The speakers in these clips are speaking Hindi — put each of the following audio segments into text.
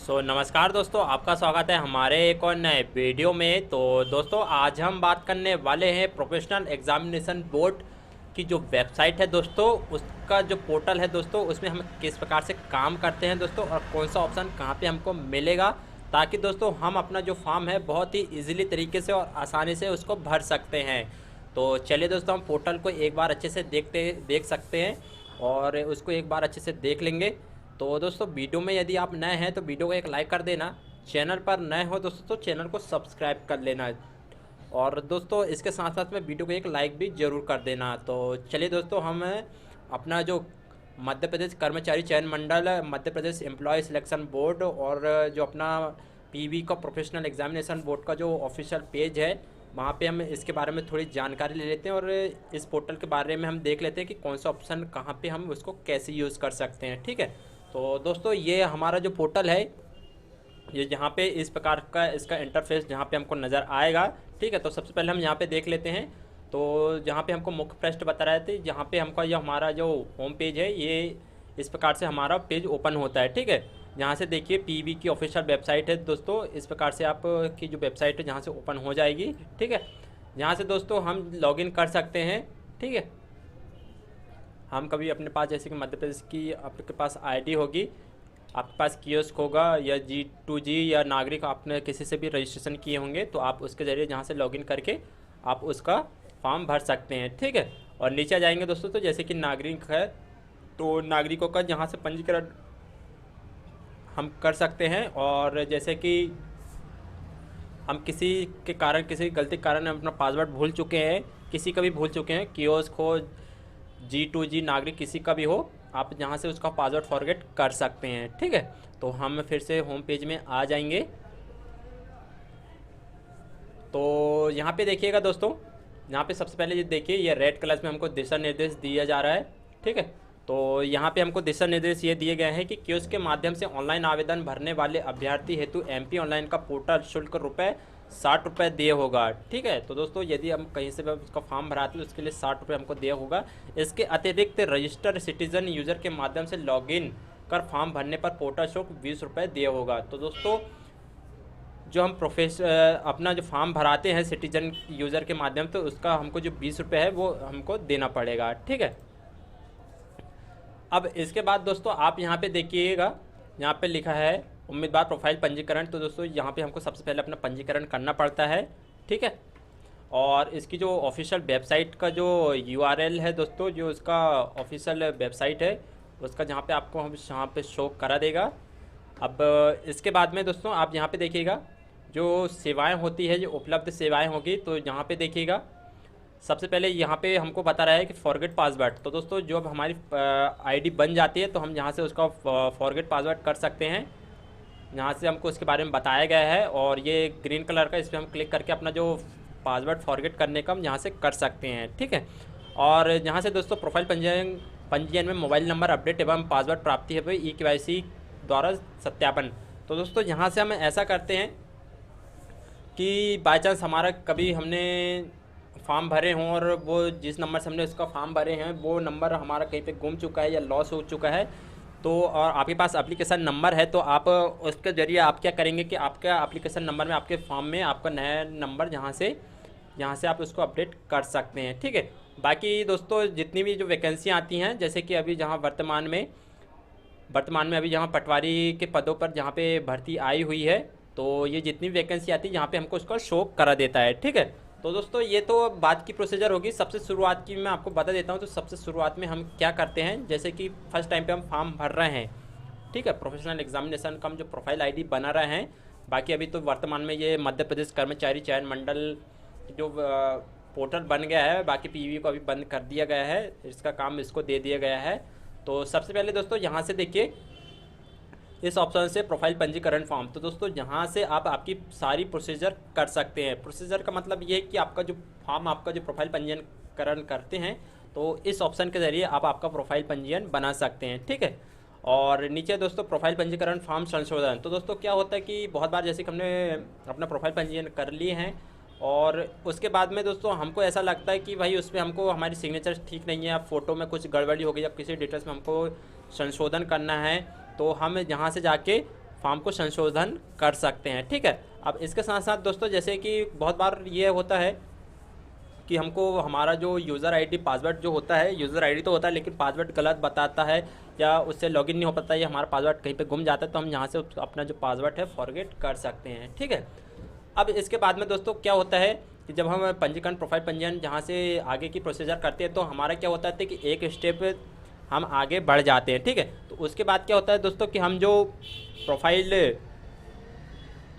नमस्कार दोस्तों, आपका स्वागत है हमारे एक और नए वीडियो में। तो दोस्तों, आज हम बात करने वाले हैं प्रोफेशनल एग्जामिनेशन बोर्ड की जो वेबसाइट है दोस्तों, उसका जो पोर्टल है दोस्तों, उसमें हम किस प्रकार से काम करते हैं दोस्तों और कौन सा ऑप्शन कहां पे हमको मिलेगा, ताकि दोस्तों हम अपना जो फॉर्म है बहुत ही ईजिली तरीके से और आसानी से उसको भर सकते हैं। तो चलिए दोस्तों, हम पोर्टल को एक बार अच्छे से देख सकते हैं और उसको एक बार अच्छे से देख लेंगे। तो दोस्तों, वीडियो में यदि आप नए हैं तो वीडियो को एक लाइक कर देना, चैनल पर नए हो दोस्तों तो चैनल को सब्सक्राइब कर लेना, और दोस्तों इसके साथ साथ में वीडियो को एक लाइक भी ज़रूर कर देना। तो चलिए दोस्तों, हम अपना जो मध्य प्रदेश कर्मचारी चयन मंडल, Madhya Pradesh employ selection board और जो अपना पीवी का प्रोफेशनल एग्जामिनेशन बोर्ड का जो ऑफिशियल पेज है, वहाँ पे हम इसके बारे में थोड़ी जानकारी ले लेते हैं और इस पोर्टल के बारे में हम देख लेते हैं कि कौन सा ऑप्शन कहाँ पे हम उसको कैसे यूज़ कर सकते हैं। ठीक है, तो दोस्तों ये हमारा जो पोर्टल है, ये जहाँ पे इस प्रकार का इसका इंटरफेस जहाँ पे हमको नज़र आएगा। ठीक है, तो सबसे पहले हम यहाँ पे देख लेते हैं। तो जहाँ पे हमको मुख्य पृष्ठ बता रहे थे, जहाँ पे हमको ये हमारा जो होम पेज है, ये इस प्रकार से हमारा पेज ओपन होता है। ठीक है, यहाँ से देखिए पीवी की ऑफिशियल वेबसाइट है दोस्तों, इस प्रकार से आप की जो वेबसाइट है जहाँ से ओपन हो जाएगी। ठीक है, यहाँ से दोस्तों हम लॉगिन कर सकते हैं। ठीक है, हम कभी अपने पास जैसे कि मध्य प्रदेश की आपके पास आईडी होगी, आपके पास कियोस्क होगा या G2G या नागरिक आपने किसी से भी रजिस्ट्रेशन किए होंगे, तो आप उसके ज़रिए जहाँ से लॉगिन करके आप उसका फॉर्म भर सकते हैं। ठीक है, और नीचे आ जाएंगे दोस्तों, तो जैसे कि नागरिक है तो नागरिकों का जहाँ से पंजीकरण हम कर सकते हैं, और जैसे कि हम किसी के कारण, किसी गलती के कारण अपना पासवर्ड भूल चुके हैं, किसी का भी भूल चुके हैं, कियोस्क हो, G2G नागरिक किसी का भी हो, आप जहाँ से उसका पासवर्ड फॉरगेट कर सकते हैं। ठीक है, तो हम फिर से होम पेज में आ जाएंगे। तो यहाँ पे देखिएगा दोस्तों, यहाँ पे सबसे पहले ये देखिए, ये रेड कलर में हमको दिशा निर्देश दिया जा रहा है। ठीक है, तो यहाँ पे हमको दिशा निर्देश ये दिए गए हैं कि कियोस्क के माध्यम से ऑनलाइन आवेदन भरने वाले अभ्यर्थी हेतु MP ऑनलाइन का पोर्टल शुल्क ₹60 दिए होगा। ठीक है, तो दोस्तों यदि हम कहीं से भी उसका फॉर्म भराते हैं तो उसके लिए ₹60 हमको दिया होगा। इसके अतिरिक्त रजिस्टर्ड सिटीजन यूज़र के माध्यम से लॉगिन कर फॉर्म भरने पर पोर्टल शुल्क ₹20 दिया होगा। तो दोस्तों, जो हम अपना जो फॉर्म भराते हैं सिटीजन यूज़र के माध्यम से, उसका हमको जो ₹20 है वो हमको देना पड़ेगा। ठीक है, अब इसके बाद दोस्तों आप यहाँ पे देखिएगा, यहाँ पे लिखा है उम्मीदवार प्रोफाइल पंजीकरण। तो दोस्तों यहाँ पे हमको सबसे पहले अपना पंजीकरण करना पड़ता है। ठीक है, और इसकी जो ऑफिशियल वेबसाइट का जो URL है दोस्तों, जो उसका ऑफिशियल वेबसाइट है, उसका जहाँ पे आपको हम यहाँ पे शो करा देगा। अब इसके बाद में दोस्तों आप यहाँ पे देखिएगा, जो सेवाएं होती है, जो उपलब्ध सेवाएं होगी, तो यहाँ पे देखिएगा सबसे पहले यहाँ पे हमको बता रहा है कि फॉरगेट पासवर्ड। तो दोस्तों जो अब हमारी आईडी बन जाती है तो हम यहाँ से उसका फॉरगेट पासवर्ड कर सकते हैं। यहाँ से हमको उसके बारे में बताया गया है, और ये ग्रीन कलर का, इस पर हम क्लिक करके अपना जो पासवर्ड फॉरगेट करने का हम यहाँ से कर सकते हैं। ठीक है, और यहाँ से दोस्तों प्रोफाइल पंजीयन में मोबाइल नंबर अपडेट एवं पासवर्ड प्राप्ति है eKYC द्वारा सत्यापन। तो दोस्तों यहाँ से हम ऐसा करते हैं कि बाई चांस हमारा कभी हमने फॉर्म भरे हों और वो जिस नंबर से हमने उसका फॉर्म भरे हैं वो नंबर हमारा कहीं पे गुम चुका है या लॉस हो चुका है, तो और आपके पास एप्लीकेशन नंबर है, तो आप उसके ज़रिए आप क्या करेंगे कि आपका एप्लीकेशन नंबर में, आपके फॉर्म में आपका नया नंबर यहाँ से आप उसको अपडेट कर सकते हैं। ठीक है, बाकी दोस्तों जितनी भी जो वैकेंसी आती हैं, जैसे कि अभी जहाँ वर्तमान में अभी जहाँ पटवारी के पदों पर जहाँ पे भर्ती आई हुई है, तो ये जितनी वैकेंसी आती है यहाँ पे हमको उसका शो करा देता है। ठीक है, तो दोस्तों ये तो बात की प्रोसीजर होगी। सबसे शुरुआत की मैं आपको बता देता हूँ। तो सबसे शुरुआत में हम क्या करते हैं, जैसे कि फर्स्ट टाइम पे हम फॉर्म भर रहे हैं, ठीक है, प्रोफेशनल एग्जामिनेशन का हम जो प्रोफाइल आईडी बना रहे हैं। बाकी अभी तो वर्तमान में ये मध्य प्रदेश कर्मचारी चयन मंडल जो पोर्टल बन गया है, बाकी पीवी को अभी बंद कर दिया गया है, इसका काम इसको दे दिया गया है। तो सबसे पहले दोस्तों यहाँ से देखिए, इस ऑप्शन से प्रोफाइल पंजीकरण फॉर्म। तो दोस्तों यहाँ से आप आपकी सारी प्रोसीजर कर सकते हैं। प्रोसीजर का मतलब ये है कि आपका जो फॉर्म, आपका जो प्रोफाइल पंजीकरण करते हैं, तो इस ऑप्शन के ज़रिए आप आपका प्रोफाइल पंजीयन बना सकते हैं। ठीक है, और नीचे दोस्तों प्रोफाइल पंजीकरण फॉर्म संशोधन। तो दोस्तों क्या होता है कि बहुत बार जैसे कि हमने अपना प्रोफाइल पंजीयन कर लिए हैं और उसके बाद में दोस्तों हमको ऐसा लगता है कि भाई उसमें हमको हमारी सिग्नेचर ठीक नहीं है, या फ़ोटो में कुछ गड़बड़ी हो गई, या किसी डिटेल्स में हमको संशोधन करना है, तो हम यहाँ से जाके फॉर्म को संशोधन कर सकते हैं। ठीक है, अब इसके साथ साथ दोस्तों जैसे कि बहुत बार ये होता है कि हमको हमारा जो यूज़र आईडी पासवर्ड जो होता है, यूज़र आईडी तो होता है लेकिन पासवर्ड गलत बताता है या उससे लॉगिन नहीं हो पाता है या हमारा पासवर्ड कहीं पे गुम जाता है, तो हम यहाँ से अपना जो पासवर्ड है फॉरगेट कर सकते हैं। ठीक है, अब इसके बाद में दोस्तों क्या होता है कि जब हम पंजीकरण प्रोफाइल पंजीकरण जहाँ से आगे की प्रोसीजर करते हैं तो हमारा क्या होता है कि एक स्टेप हम आगे बढ़ जाते हैं। ठीक है, तो उसके बाद क्या होता है दोस्तों कि हम जो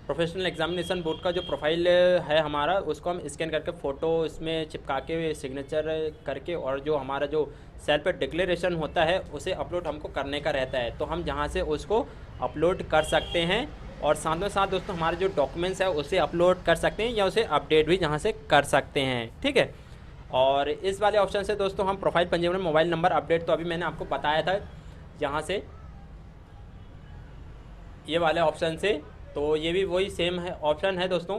प्रोफेशनल एग्जामिनेशन बोर्ड का जो प्रोफाइल है हमारा, उसको हम स्कैन करके फ़ोटो इसमें चिपका के सिग्नेचर करके और जो हमारा जो सेल्फ डिक्लेरेशन होता है उसे अपलोड हमको करने का रहता है, तो हम जहाँ से उसको अपलोड कर सकते हैं। और साथ में साथ दोस्तों हमारे जो डॉक्यूमेंट्स है उसे अपलोड कर सकते हैं या उसे अपडेट भी जहाँ से कर सकते हैं। ठीक है, और इस वाले ऑप्शन से दोस्तों हम प्रोफाइल पंजीकरण मोबाइल नंबर अपडेट तो अभी मैंने आपको बताया था यहाँ से ये वाले ऑप्शन से, तो ये भी वही सेम है ऑप्शन है दोस्तों,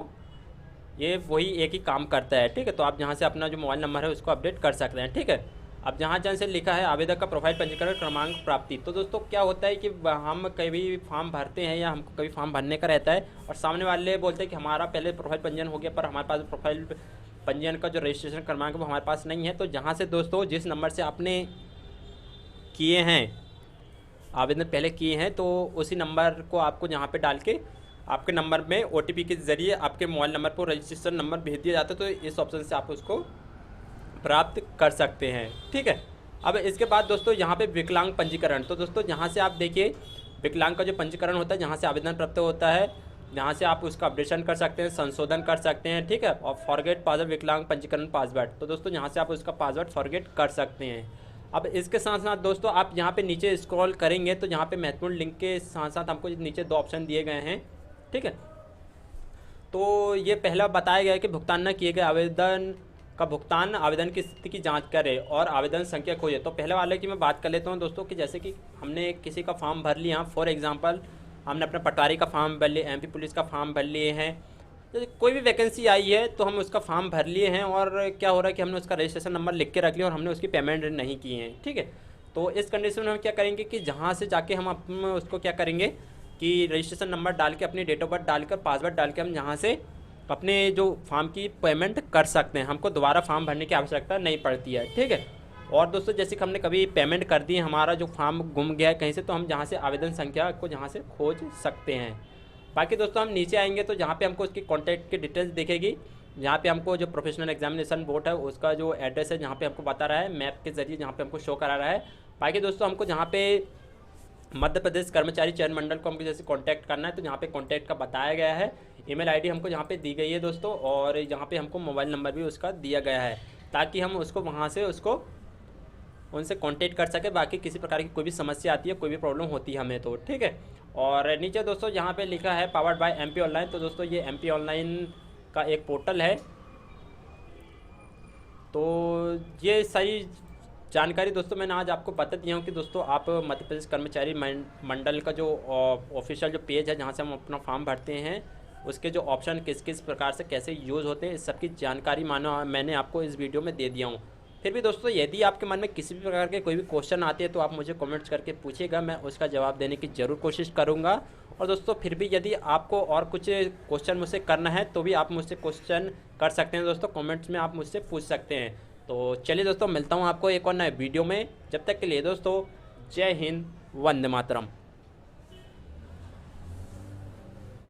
ये वही एक ही काम करता है। ठीक है, तो आप जहाँ से अपना जो मोबाइल नंबर है उसको अपडेट कर सकते हैं। ठीक है, अब जहाँ से लिखा है आवेदक का प्रोफाइल पंजीकरण क्रमांक प्राप्ति, तो दोस्तों क्या होता है कि हम कभी फॉर्म भरते हैं या हमको कभी फॉर्म भरने का रहता है और सामने वाले बोलते हैं कि हमारा पहले प्रोफाइल पंजीयन हो गया पर हमारे पास प्रोफाइल पंजीयन का जो रजिस्ट्रेशन क्रमांक वो हमारे पास नहीं है। तो जहाँ से दोस्तों जिस नंबर से आपने किए हैं आवेदन पहले किए हैं तो उसी नंबर को आपको यहाँ पे डाल के आपके नंबर में OTP के ज़रिए आपके मोबाइल नंबर पर रजिस्ट्रेशन नंबर भेज दिया जाता है, तो इस ऑप्शन से आप उसको प्राप्त कर सकते हैं। ठीक है, अब इसके बाद दोस्तों यहाँ पे विकलांग पंजीकरण, तो दोस्तों यहाँ से आप देखिए विकलांग का जो पंजीकरण होता है जहाँ से आवेदन प्राप्त होता है, यहाँ से आप उसका अपडेशन कर सकते हैं, संशोधन कर सकते हैं। ठीक है, और फॉरगेट पासवर्ड विकलांग पंजीकरण पासवर्ड, तो दोस्तों यहाँ से आप उसका पासवर्ड फॉरगेट कर सकते हैं। अब इसके साथ साथ दोस्तों आप यहाँ पे नीचे स्क्रॉल करेंगे तो यहाँ पे महत्वपूर्ण लिंक के साथ साथ हमको नीचे 2 ऑप्शन दिए गए हैं। ठीक है, तो ये पहला बताया गया है कि भुगतान न किए गए आवेदन का भुगतान आवेदन की स्थिति की जांच करे और आवेदन संख्या खोजे। तो पहले वाले की मैं बात कर लेता हूँ दोस्तों कि जैसे कि हमने किसी का फॉर्म भर लिया, फॉर एग्जांपल हमने अपना पटवारी का फॉर्म भर लिया, MP पुलिस का फॉर्म भर लिए हैं, तो कोई भी वैकेंसी आई है तो हम उसका फॉर्म भर लिए हैं और क्या हो रहा है कि हमने उसका रजिस्ट्रेशन नंबर लिख के रख लिया और हमने उसकी पेमेंट नहीं की है। ठीक है, तो इस कंडीशन में हम क्या करेंगे कि जहाँ से जाके हम उसको क्या करेंगे कि रजिस्ट्रेशन नंबर डाल के अपनी डेट ऑफ बर्थ डालकर पासवर्ड डाल के हम यहाँ से अपने जो फॉर्म की पेमेंट कर सकते हैं, हमको दोबारा फॉर्म भरने की आवश्यकता नहीं पड़ती है। ठीक है, और दोस्तों जैसे कि हमने कभी पेमेंट कर दी, हमारा जो फॉर्म गुम गया है कहीं से, तो हम जहाँ से आवेदन संख्या को जहाँ से खोज सकते हैं। बाकी दोस्तों हम नीचे आएंगे तो जहाँ पे हमको उसकी कॉन्टैक्ट की डिटेल्स दिखेगी, जहाँ पे हमको जो प्रोफेशनल एग्जामिनेशन बोर्ड है उसका जो एड्रेस है जहाँ पे हमको बता रहा है मैप के ज़रिए, जहाँ पे हमको शो करा रहा है। बाकी दोस्तों हमको जहाँ पे मध्य प्रदेश कर्मचारी चयन मंडल को हमको जैसे कांटेक्ट करना है तो यहाँ पे कांटेक्ट का बताया गया है, ईमेल आईडी हमको यहाँ पे दी गई है दोस्तों, और यहाँ पे हमको मोबाइल नंबर भी उसका दिया गया है ताकि हम उसको वहाँ से उसको उनसे कांटेक्ट कर सके। बाकी किसी प्रकार की कोई भी समस्या आती है, कोई भी प्रॉब्लम होती है हमें तो। ठीक है, और नीचे दोस्तों यहाँ पे लिखा है पावर्ड बाय MP ऑनलाइन, तो दोस्तों ये MP ऑनलाइन का एक पोर्टल है। तो ये सही जानकारी दोस्तों मैंने आज आपको बता दिया हूँ कि दोस्तों आप मध्य प्रदेश कर्मचारी मंडल का जो ऑफिशियल जो पेज है जहाँ से हम अपना फॉर्म भरते हैं उसके जो ऑप्शन किस किस प्रकार से कैसे यूज़ होते हैं इस सब की जानकारी मानो मैंने आपको इस वीडियो में दे दिया हूँ। फिर भी दोस्तों यदि आपके मन में किसी भी प्रकार के कोई भी क्वेश्चन आते हैं तो आप मुझे कमेंट्स करके पूछिएगा, मैं उसका जवाब देने की ज़रूर कोशिश करूँगा। और दोस्तों फिर भी यदि आपको और कुछ क्वेश्चन मुझसे करना है तो भी आप मुझसे क्वेश्चन कर सकते हैं दोस्तों, कमेंट्स में आप मुझसे पूछ सकते हैं। तो चलिए दोस्तों मिलता हूँ आपको एक और नए वीडियो में, जब तक के लिए दोस्तों जय हिंद, वंदे मातरम।